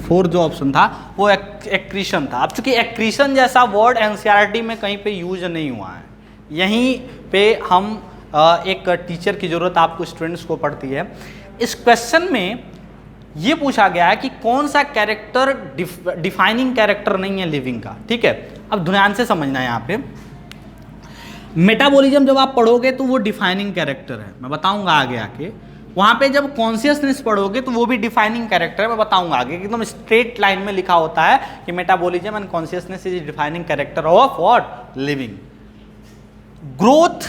Fourth जो option था वो एक्रीशन था। अब चूंकि एक्रीशन जैसा वर्ड एनसीईआरटी में कहीं पे यूज नहीं हुआ है, यहीं पे हम एक टीचर की ज़रूरत आपको स्टूडेंट्स को पड़ती है। इस क्वेश्चन में ये पूछा गया है कि कौन सा कैरेक्टर डिफाइनिंग कैरेक्टर नहीं है लिविंग का, ठीक है। अब ध्यान से समझना है यहाँ पे, मेटाबॉलिज्म जब आप पढ़ोगे तो वो डिफाइनिंग कैरेक्टर है, मैं बताऊंगा आगे आके। वहाँ पे जब कॉन्शियसनेस पढ़ोगे तो वो भी डिफाइनिंग कैरेक्टर है, मैं बताऊंगा आगे। एकदम स्ट्रेट लाइन में लिखा होता है कि metabolism and consciousness is defining character of what, living. Growth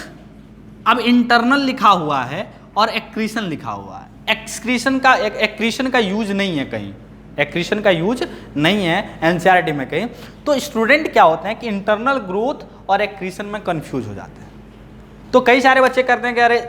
अब इंटरनल लिखा हुआ है और एक्रीशन लिखा हुआ है। एक्रीशन का यूज नहीं है कहीं, एक्रीशन का यूज नहीं है एनसीईआरटी में कहीं। तो स्टूडेंट क्या होते हैं कि इंटरनल ग्रोथ और एक्रीशन में कंफ्यूज हो जाते हैं। तो कई सारे बच्चे करते हैं कि अरे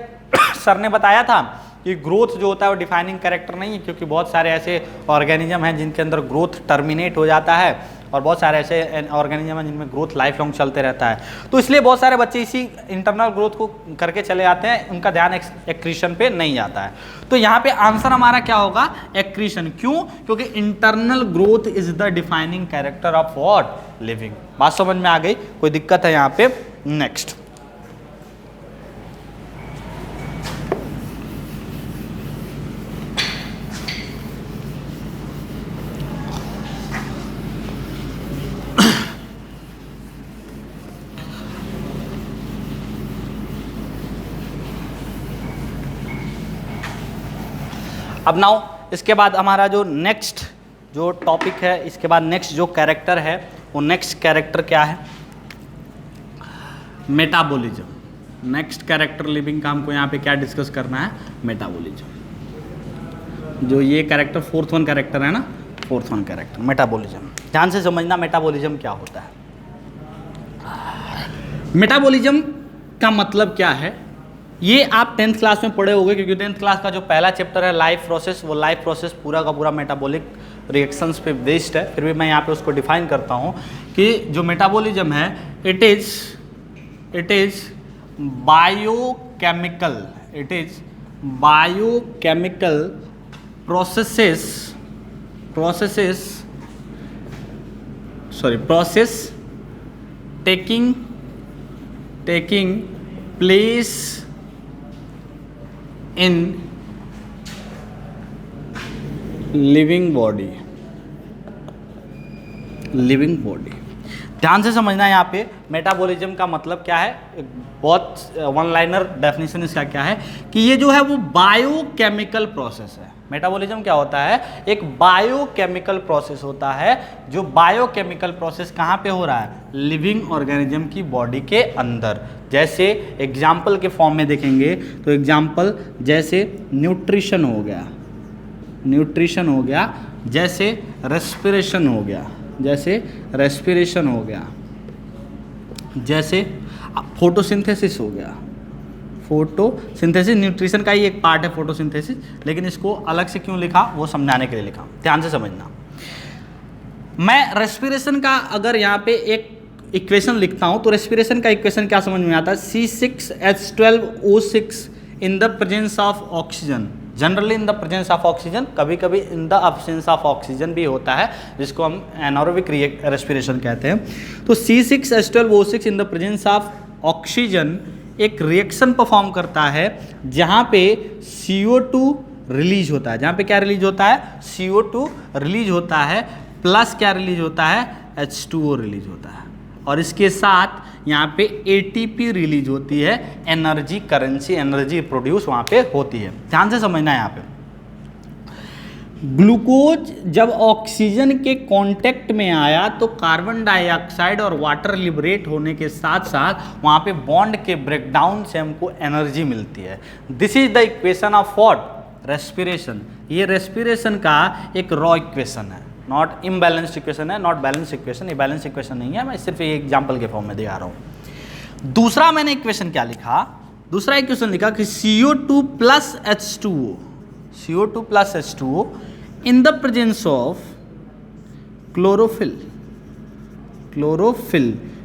सर ने बताया था कि ग्रोथ जो होता है वो डिफाइनिंग कैरेक्टर नहीं है, क्योंकि बहुत सारे ऐसे ऑर्गेनिज्म हैं जिनके अंदर ग्रोथ टर्मिनेट हो जाता है और बहुत सारे ऐसे ऑर्गेनिज्म हैं जिनमें ग्रोथ लाइफ लॉन्ग चलते रहता है। तो इसलिए बहुत सारे बच्चे इसी इंटरनल ग्रोथ को करके चले जाते हैं, उनका ध्यान एक्रीशन पे नहीं जाता है। तो यहाँ पे आंसर हमारा क्या होगा, एक्रीशन। क्यों? क्योंकि internal growth is the defining character of what, living. बात समझ में आ गई? कोई दिक्कत है यहाँ पे? नेक्स्ट, अब नाउ इसके बाद हमारा जो नेक्स्ट जो टॉपिक है, इसके बाद नेक्स्ट जो कैरेक्टर है वो नेक्स्ट कैरेक्टर क्या है, मेटाबॉलिज्म। नेक्स्ट कैरेक्टर लिविंग का हमको यहाँ पे क्या डिस्कस करना है, मेटाबॉलिज्म। जो ये कैरेक्टर फोर्थ वन कैरेक्टर है ना, फोर्थ वन कैरेक्टर मेटाबॉलिज्म। ध्यान से समझना मेटाबॉलिज्म क्या होता है। मेटाबॉलिज्म का मतलब क्या है ये आप 10th क्लास में पढ़े होंगे, क्योंकि 10th क्लास का जो पहला चैप्टर है लाइफ प्रोसेस, वो लाइफ प्रोसेस पूरा का पूरा मेटाबॉलिक रिएक्शंस पे बेस्ड है। फिर भी मैं यहाँ पे उसको डिफाइन करता हूँ कि जो मेटाबॉलिज्म है it is biochemical, it is biochemical process taking place in living body। ध्यान से समझना है यहाँ पे मेटाबॉलिज्म का मतलब क्या है। बहुत वन लाइनर डेफिनेशन इसका क्या है कि ये जो है वो बायोकेमिकल प्रोसेस है। मेटाबॉलिज्म क्या होता है, एक बायोकेमिकल प्रोसेस होता है। जो बायोकेमिकल प्रोसेस कहाँ पे हो रहा है, लिविंग ऑर्गेनिज्म की बॉडी के अंदर। जैसे एग्जाम्पल के फॉर्म में देखेंगे तो एग्जाम्पल जैसे न्यूट्रिशन हो गया, जैसे रेस्पिरेशन हो गया, जैसे फोटोसिंथेसिस हो गया। फोटोसिंथेसिस न्यूट्रिशन का ही एक पार्ट है फोटोसिंथेसिस, लेकिन इसको अलग से क्यों लिखा वो समझाने के लिए लिखा। ध्यान से समझना, मैं रेस्पिरेशन का अगर यहाँ पे एक इक्वेशन लिखता हूँ तो रेस्पिरेशन का इक्वेशन क्या समझ में आता है, C6H12O6 in the presence of oxygen. Generally in the presence of oxygen, कभी कभी in the absence of oxygen भी होता है, जिसको हम एनारोबिक रेस्पिरेशन कहते हैं। तो C6H12O6 in the presence of oxygen एक रिएक्शन परफॉर्म करता है जहाँ पे CO2 रिलीज होता है। जहाँ पे क्या रिलीज होता है, CO2 रिलीज होता है, प्लस क्या रिलीज होता है, H2O रिलीज होता है। और इसके साथ यहाँ पे ATP रिलीज होती है, एनर्जी करेंसी, एनर्जी प्रोड्यूस वहाँ पे होती है। ध्यान से समझना है यहाँ पे। ग्लूकोज जब ऑक्सीजन के कांटेक्ट में आया तो कार्बन डाइऑक्साइड और वाटर लिबरेट होने के साथ साथ वहाँ पे बॉन्ड के ब्रेकडाउन से हमको एनर्जी मिलती है। This is the equation of what, respiration. ये रेस्पिरेशन का एक रॉ इक्वेशन है, नॉट इम्बैलेंस्ड इक्वेशन है, नॉट बैलेंस इक्वेशन। ये बैलेंस इक्वेशन नहीं है, मैं सिर्फ एक एग्जाम्पल के फॉर्म में दिखा रहा हूँ। दूसरा मैंने इक्वेशन क्या लिखा, दूसरा इक्वेशन लिखा कि CO2 plus H2O in the presence of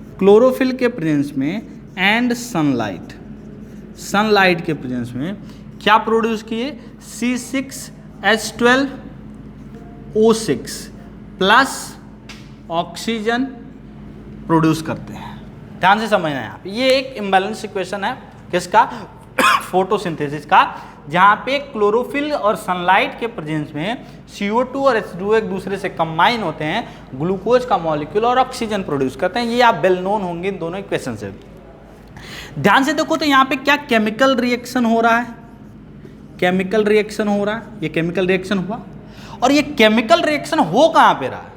chlorophyll के प्रेजेंस में एंड सनलाइट के प्रेजेंस में क्या प्रोड्यूस किए, C6H12O6 प्लस ऑक्सीजन प्रोड्यूस करते हैं। ध्यान से समझना है, यहाँ पे ये एक इम्बैलेंस इक्वेशन है किसका, फोटोसिंथेसिस का, जहाँ पे क्लोरोफिल और सनलाइट के प्रेजेंस में CO2 और H2O एक दूसरे से कंबाइन होते हैं, ग्लूकोज का मॉलिक्यूल और ऑक्सीजन प्रोड्यूस करते हैं। ये आप वेल नोन होंगे इन दोनों इक्वेशन से। ध्यान से देखो तो यहाँ पे क्या केमिकल रिएक्शन हो रहा है, केमिकल रिएक्शन हो रहा है, ये केमिकल रिएक्शन हुआ। और ये केमिकल रिएक्शन हो कहाँ पे रहा है,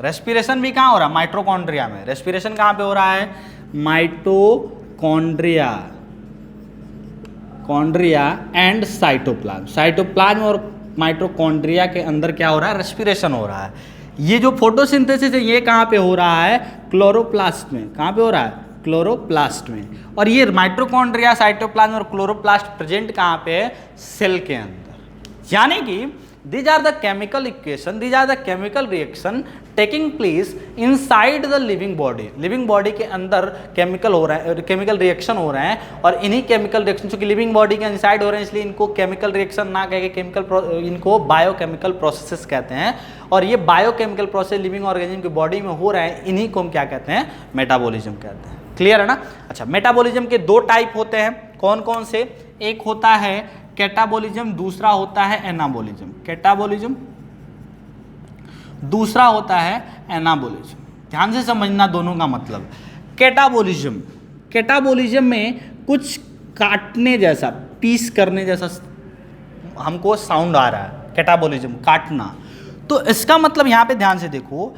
रेस्पिरेशन भी कहाँ हो रहा है, माइटोकॉन्ड्रिया में। रेस्पिरेशन कहाँ पे हो रहा है, माइटोकॉन्ड्रिया, कॉन्ड्रिया एंड साइटोप्लाज्म। साइटोप्लाज्म और माइटोकॉन्ड्रिया के अंदर क्या हो रहा है, रेस्पिरेशन हो रहा है। ये जो फोटोसिंथेसिस है ये कहाँ पे हो रहा है, क्लोरोप्लास्ट में। कहाँ पे हो रहा है, क्लोरोप्लास्ट में। और ये माइटोकॉन्ड्रिया, साइटोप्लाज्म और क्लोरोप्लास्ट प्रेजेंट कहाँ पे है, सेल के अंदर। यानी कि these are the chemical equation, these are the chemical reaction taking place inside the living body। Living body के अंदर केमिकल हो रहा है, केमिकल रिएक्शन हो रहे हैं। और इन्हीं केमिकल रिएक्शन, चूंकि लिविंग बॉडी के इनसाइड हो रहे हैं इसलिए इनको केमिकल रिएक्शन ना कह के इनको बायोकेमिकल प्रोसेसेस कहते हैं। और ये बायोकेमिकल प्रोसेस लिविंग ऑर्गेनिज्म की बॉडी में हो रहा है, इन्हीं को हम क्या कहते हैं, मेटाबॉलिज्म कहते हैं। क्लियर है ना। अच्छा, मेटाबॉलिज्म के दो टाइप होते हैं, कौन कौन से, एक होता है कैटाबॉलिज्म, दूसरा होता है एनाबॉलिज्म। कैटाबॉलिज्म, दूसरा होता है एनाबॉलिज्म। ध्यान से समझना दोनों का मतलब। कैटाबॉलिज्म, कैटाबॉलिज्म में कुछ काटने जैसा, पीस करने जैसा हमको साउंड आ रहा है, कैटाबॉलिज्म, काटना। तो इसका मतलब यहाँ पे ध्यान से देखो,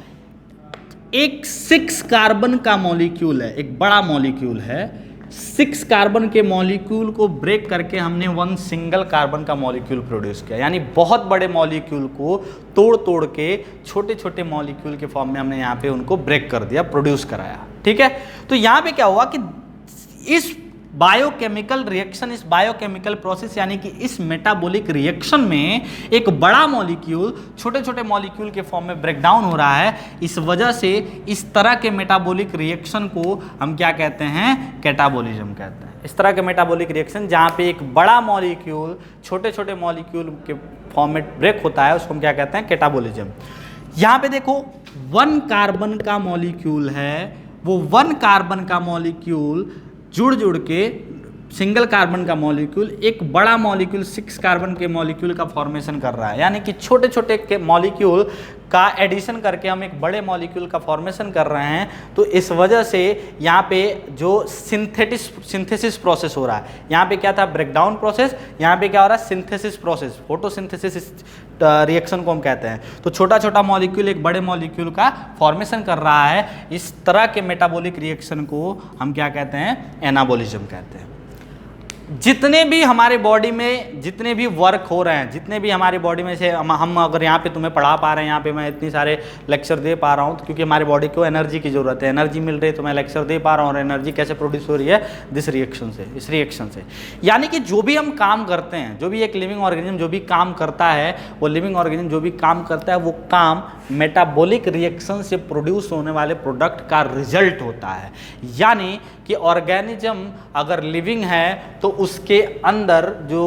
एक 6 कार्बन का मॉलिक्यूल है, एक बड़ा मॉलिक्यूल है, 6 कार्बन के मॉलिक्यूल को ब्रेक करके हमने 1 सिंगल कार्बन का मॉलिक्यूल प्रोड्यूस किया। यानी बहुत बड़े मॉलिक्यूल को तोड़ तोड़ के छोटे छोटे मॉलिक्यूल के फॉर्म में हमने यहाँ पे उनको ब्रेक कर दिया, प्रोड्यूस कराया। ठीक है, तो यहाँ पे क्या हुआ कि इस बायोकेमिकल रिएक्शन, इस बायोकेमिकल प्रोसेस यानी कि इस मेटाबॉलिक रिएक्शन में एक बड़ा मॉलिक्यूल छोटे छोटे मॉलिक्यूल के फॉर्म में ब्रेक डाउन हो रहा है। इस वजह से इस तरह के मेटाबॉलिक रिएक्शन को हम क्या कहते हैं, कैटाबॉलिज्म कहते हैं। इस तरह के मेटाबॉलिक रिएक्शन जहाँ पे एक बड़ा मॉलिक्यूल छोटे छोटे मॉलिक्यूल के फॉर्म में ब्रेक होता है, उसको हम क्या कहते हैं, कैटाबॉलिज्म। यहाँ पे देखो 1 कार्बन का मॉलिक्यूल है, वो 1 कार्बन का मॉलिक्यूल जुड़ जुड़ के सिंगल कार्बन का मॉलिक्यूल एक बड़ा मॉलिक्यूल 6 कार्बन के मॉलिक्यूल का फॉर्मेशन कर रहा है। यानी कि छोटे छोटे के मॉलिक्यूल का एडिशन करके हम एक बड़े मॉलिक्यूल का फॉर्मेशन कर रहे हैं। तो इस वजह से यहाँ पे जो सिंथेसिस प्रोसेस हो रहा है, यहाँ पे क्या था, ब्रेकडाउन प्रोसेस, यहाँ पे क्या हो रहा है, सिंथेसिस प्रोसेस, फोटोसिंथेसिस रिएक्शन को हम कहते हैं। तो छोटा छोटा मॉलिक्यूल एक बड़े मॉलिक्यूल का फॉर्मेशन कर रहा है। इस तरह के मेटाबॉलिक रिएक्शन को हम क्या कहते हैं, एनाबॉलिज्म कहते हैं। जितने भी हमारे बॉडी में जितने भी वर्क हो रहे हैं, जितने भी हमारी बॉडी में से हम अगर यहाँ पे तुम्हें पढ़ा पा रहे हैं, यहाँ पे मैं इतनी सारे लेक्चर दे पा रहा हूँ, तो क्योंकि हमारी बॉडी को एनर्जी की ज़रूरत है, एनर्जी मिल रही है तो मैं लेक्चर दे पा रहा हूँ। और एनर्जी कैसे प्रोड्यूस हो रही है, दिस रिएक्शन से, इस रिएक्शन से। यानी कि जो भी हम काम करते हैं, जो भी एक लिविंग ऑर्गेनिज्म जो भी काम करता है, वो लिविंग ऑर्गेनिज्म जो भी काम करता है, वो काम मेटाबॉलिक रिएक्शन से प्रोड्यूस होने वाले प्रोडक्ट का रिजल्ट होता है। यानी कि ऑर्गेनिज्म अगर लिविंग है तो उसके अंदर जो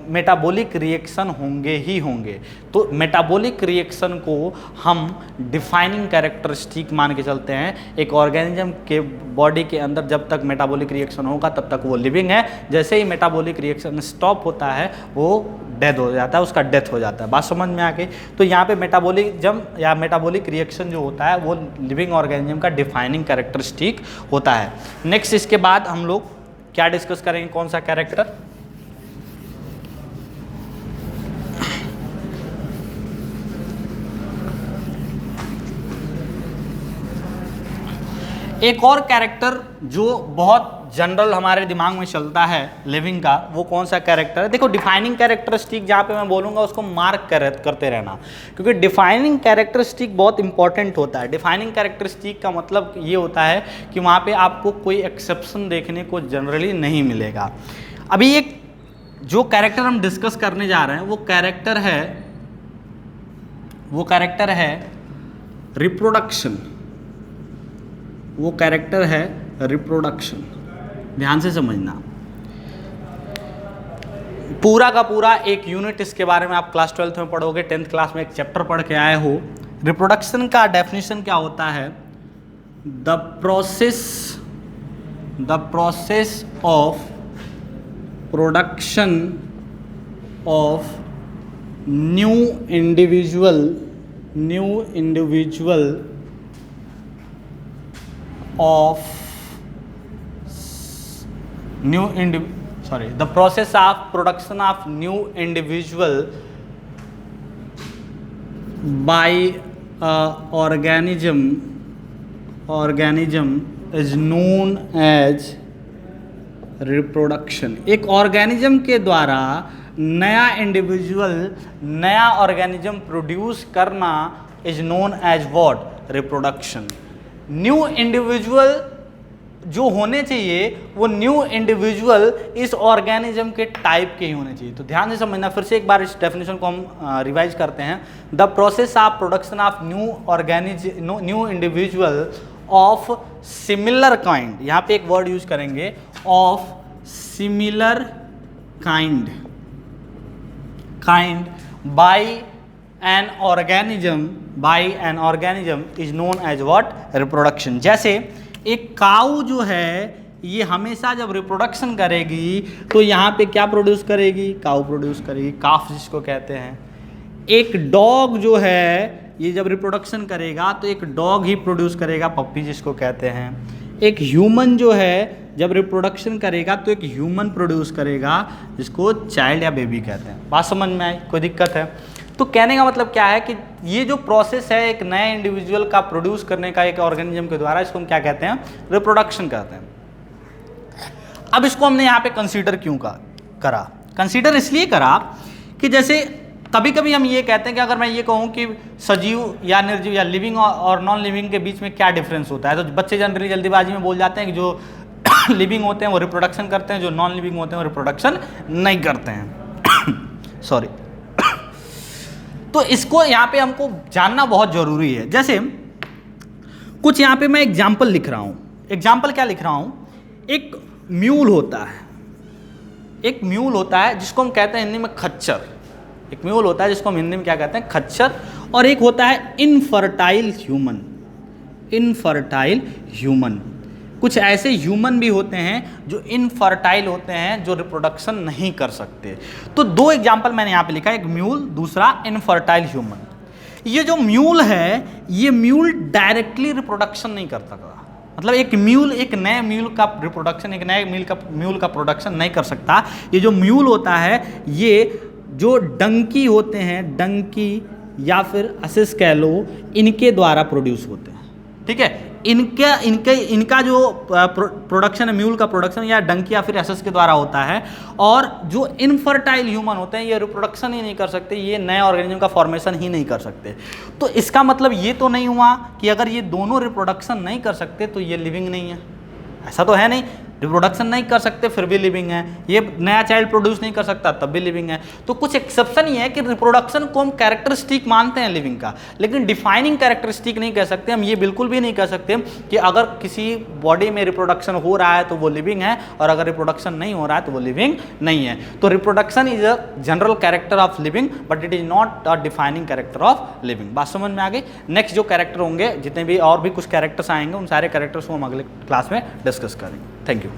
मेटाबॉलिक रिएक्शन होंगे ही होंगे। तो मेटाबॉलिक रिएक्शन को हम डिफाइनिंग कैरेक्टरिस्टिक मान के चलते हैं। एक ऑर्गेनिज्म के बॉडी के अंदर जब तक मेटाबॉलिक रिएक्शन होगा तब तक वो लिविंग है। जैसे ही मेटाबॉलिक रिएक्शन स्टॉप होता है वो डेथ हो जाता है, उसका डेथ हो जाता है। बात समझ में आ गई। तो यहाँ पे मेटाबॉलिज्म या मेटाबॉलिक रिएक्शन जो होता है वो लिविंग ऑर्गेनिज्म का डिफाइनिंग कैरेक्टरिस्टिक होता है। नेक्स्ट इसके बाद हम लोग क्या डिस्कस करेंगे, कौन सा कैरेक्टर, एक और कैरेक्टर जो बहुत जनरल हमारे दिमाग में चलता है लिविंग का, वो कौन सा कैरेक्टर है। देखो डिफाइनिंग कैरेक्टरिस्टिक जहाँ पे मैं बोलूँगा उसको मार्क करते रहना, क्योंकि डिफाइनिंग कैरेक्टरिस्टिक बहुत इंपॉर्टेंट होता है। डिफाइनिंग कैरेक्टरिस्टिक का मतलब ये होता है कि वहाँ पे आपको कोई एक्सेप्शन देखने को जनरली नहीं मिलेगा। अभी एक जो कैरेक्टर हम डिस्कस करने जा रहे हैं वो कैरेक्टर है रिप्रोडक्शन। वो कैरेक्टर है रिप्रोडक्शन। ध्यान से समझना, पूरा का पूरा एक यूनिट इसके बारे में आप क्लास 12th में पढ़ोगे, 10th क्लास में एक चैप्टर पढ़ के आए हो, रिप्रोडक्शन का डेफिनेशन क्या होता है? The process of production of new individual the process of production of new individual by organism is known as reproduction. एक ऑर्गेनिज्म के द्वारा नया इंडिविजुअल, नया ऑर्गेनिज्म प्रोड्यूस करना is known as what? Reproduction. New individual जो होने चाहिए वो न्यू इंडिविजुअल इस ऑर्गेनिज्म के टाइप के ही होने चाहिए. तो ध्यान से समझना, फिर से एक बार इस डेफिनेशन को हम रिवाइज करते हैं. The process of production of new individual of similar kind, यहाँ पे एक वर्ड यूज करेंगे, of similar kind by an organism is known as what? Reproduction. जैसे एक काऊ जो है ये हमेशा जब रिप्रोडक्शन करेगी तो यहाँ पे क्या प्रोड्यूस करेगी? काऊ प्रोड्यूस करेगी, काफ जिसको कहते हैं. एक डॉग जो है ये जब रिप्रोडक्शन करेगा तो एक डॉग ही प्रोड्यूस करेगा, पप्पी जिसको कहते हैं. एक ह्यूमन जो है जब रिप्रोडक्शन करेगा तो एक ह्यूमन प्रोड्यूस करेगा जिसको चाइल्ड या बेबी कहते हैं. बात समझ में आई? कोई दिक्कत है? तो कहने का मतलब क्या है कि ये जो प्रोसेस है एक नए इंडिविजुअल का प्रोड्यूस करने का एक ऑर्गेनिज्म के द्वारा, इसको हम क्या कहते हैं? रिप्रोडक्शन कहते हैं. अब इसको हमने यहाँ पे कंसीडर क्यों करा? कंसीडर इसलिए करा कि जैसे कभी कभी हम ये कहते हैं कि अगर मैं ये कहूँ कि सजीव या निर्जीव या लिविंग और नॉन लिविंग के बीच में क्या डिफरेंस होता है, तो बच्चे जनरली जल्दीबाजी में बोल जाते हैं कि जो लिविंग होते हैं वो रिप्रोडक्शन करते हैं, जो नॉन लिविंग होते हैं वो रिप्रोडक्शन नहीं करते हैं. सॉरी. तो इसको यहाँ पे हमको जानना बहुत जरूरी है. जैसे कुछ यहाँ पे मैं एग्जाम्पल लिख रहा हूँ. एग्जाम्पल क्या लिख रहा हूँ? एक म्यूल होता है जिसको हम कहते हैं हिंदी में खच्चर. एक म्यूल होता है जिसको हम हिंदी में क्या कहते हैं? खच्चर. और एक होता है इनफर्टाइल ह्यूमन. कुछ ऐसे ह्यूमन भी होते हैं जो इनफर्टाइल होते हैं, जो रिप्रोडक्शन नहीं कर सकते. तो दो एग्जाम्पल मैंने यहाँ पे लिखा है, एक म्यूल, दूसरा इनफर्टाइल ह्यूमन. ये जो म्यूल है ये म्यूल डायरेक्टली रिप्रोडक्शन नहीं कर सकता. मतलब एक म्यूल एक नए म्यूल का रिप्रोडक्शन, एक नए म्यूल का प्रोडक्शन नहीं कर सकता. ये जो म्यूल होता है ये जो डंकी होते हैं, डंकी या फिर असिस कह लो, इनके द्वारा प्रोड्यूस होते हैं. ठीक है? इनका जो प्रोडक्शन है, म्यूल का प्रोडक्शन या डंकी या फिर एसएस के द्वारा होता है. और जो इनफर्टाइल ह्यूमन होते हैं ये रिप्रोडक्शन ही नहीं कर सकते, ये नए ऑर्गेनिज्म का फॉर्मेशन ही नहीं कर सकते. तो इसका मतलब ये तो नहीं हुआ कि अगर ये दोनों रिप्रोडक्शन नहीं कर सकते तो ये लिविंग नहीं है. ऐसा तो है नहीं. रिप्रोडक्शन नहीं कर सकते फिर भी लिविंग है. ये नया चाइल्ड प्रोड्यूस नहीं कर सकता तब भी लिविंग है. तो कुछ एक्सेप्शन ही है कि रिप्रोडक्शन को हम कैरेक्टरिस्टिक मानते हैं लिविंग का, लेकिन डिफाइनिंग कैरेक्टरिस्टिक नहीं कह सकते. हम ये बिल्कुल भी नहीं कह सकते कि अगर किसी बॉडी में रिप्रोडक्शन हो रहा है तो वो लिविंग है और अगर रिप्रोडक्शन नहीं हो रहा है तो वो लिविंग नहीं है. तो reproduction is a general character of living but it is not a defining character of living. बात समझ में आ गई? नेक्स्ट जो कैरेक्टर होंगे, जितने भी और भी कुछ कैरेक्टर्स आएंगे, उन सारे कैरेक्टर्स को हम अगले क्लास में डिस्कस करेंगे. Thank you.